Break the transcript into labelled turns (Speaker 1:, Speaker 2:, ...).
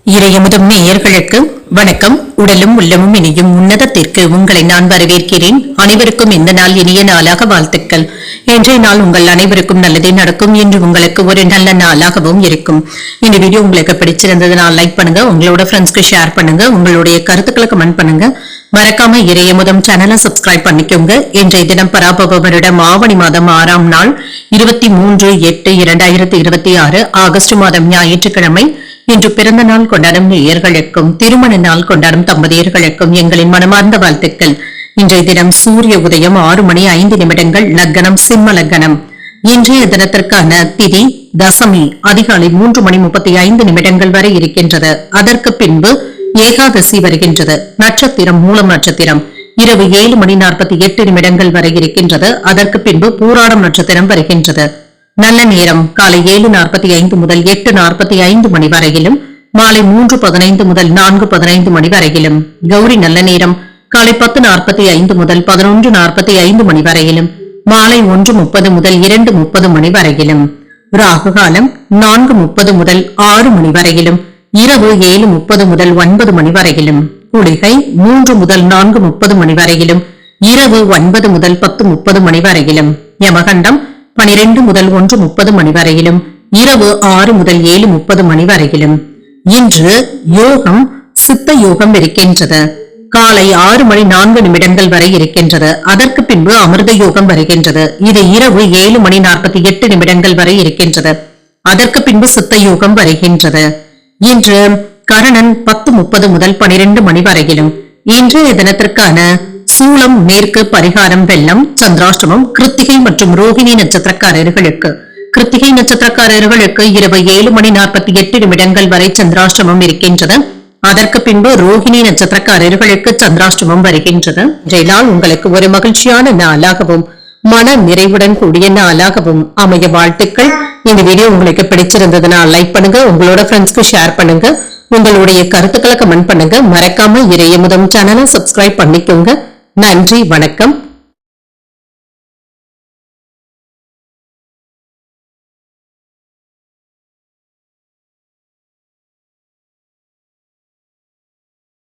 Speaker 1: இறையமுதும் நேயர்களுக்கு வணக்கம். உடலும் உள்ளமும் இனியும் உன்னதத்திற்கு உங்களை நான் வரவேற்கிறேன். அனைவருக்கும் இந்த நாள் இனிய நாளாக வாழ்த்துக்கள். இன்றைய நாள் உங்கள் அனைவருக்கும் நல்லதே நடக்கும் என்று உங்களுக்கு ஒரு நல்ல நாளாகவும் இருக்கும். இந்த வீடியோ உங்களுக்கு பிடிச்சிருந்ததுனால் லைக் பண்ணுங்க, உங்களோட ஃப்ரெண்ட்ஸ்க்கு ஷேர் பண்ணுங்க, உங்களுடைய கருத்துக்களை கமெண்ட் பண்ணுங்க. மறக்காம இறையமுதம் சேனலை சப்ஸ்கிரைப் பண்ணிக்கோங்க. இன்றைய தினம் பராபவ வருடம் ஆவணி மாதம் 6ஆம் நாள் 23/8/2026 ஆகஸ்ட் மாதம் ஞாயிற்றுக்கிழமை. இன்று பிறந்த நாள் கொண்டாடும் நேயர்களுக்கும் திருமண நாள் கொண்டாடும் தம்பதியர்களுக்கும் எங்களின் மனமார்ந்த வாழ்த்துக்கள். இன்றைய தினம் சூரிய உதயம் 6:05 லக்னம் சிம்ம லக்னம். இன்றைய தினத்திற்கான திதி தசமி அதிகாலை 3:35 வரை இருக்கின்றது. அதற்கு பின்பு ஏகாதசி வருகின்றது. நட்சத்திரம் மூலம் நட்சத்திரம் இரவு 7:48 வரை இருக்கின்றது. அதற்கு பின்பு பூராடம் நட்சத்திரம் வருகின்றது. நல்ல நேரம் காலை 7:45 முதல் 8:45 மணி வரையிலும், மாலை 3:15 முதல் 4:15 மணி வரையிலும். கௌரி நல்ல நேரம் காலை 10:45 முதல் 11:45 மணி வரையிலும், மாலை 1:30 முதல் 2:30 மணி வரையிலும். ராகு காலம் 4:30 முதல் 6 மணி வரையிலும், இரவு 7:30 முதல் 9 மணி வரையிலும். குளிகை 3 முதல் 4:30 மணி வரையிலும், இரவு 9 முதல் 10:30 மணி வரையிலும். யமகண்டம் 12 முதல் 1:30 மணி வரையிலும், இரவு 6 முதல் 7:30 மணி வரையிலும். இன்று யோகம் சித்த யோகம் இருக்கின்றது. காலை 6:04 வரை இருக்கின்றது. அதற்கு பின்பு அமிர்த யோகம் வருகின்றது. இது இரவு 7:48 வரை இருக்கின்றது. அதற்கு பின்பு சித்த யோகம் வருகின்றது. இன்று கரணன் 10:30 முதல் 12 மணி வரையிலும். இன்றைய தினத்திற்கான சூலம் மேற்கு, பரிகாரம் வெள்ளம், சந்திராஷ்டமம் கிருத்திகை மற்றும் ரோகிணி நட்சத்திரக்காரர்களுக்கு. கிருத்திகை நட்சத்திரக்காரர்களுக்கு இரவு 7:48 வரை சந்திராஷ்டமம் இருக்கின்றது. அதற்கு பின்பு ரோகிணி நட்சத்திரக்காரர்களுக்கு சந்திராஷ்டமம் வருகின்றது. இன்றைய நாள் உங்களுக்கு ஒரு மகிழ்ச்சியான நாளாகவும் மன நிறைவுடன் கூடிய நாளாகவும் அமைய வாழ்த்துக்கள். இந்த வீடியோ உங்களுக்கு பிடிச்சிருந்ததுனால் லைக் பண்ணுங்க, உங்களோட ஃப்ரெண்ட்ஸ்க்கு ஷேர் பண்ணுங்க, உங்களுடைய கருத்துக்களை கமெண்ட் பண்ணுங்க. மறக்காம இறையமுதம் சேனலை சப்ஸ்கிரைப் பண்ணிக்கோங்க. நன்றி, வணக்கம்.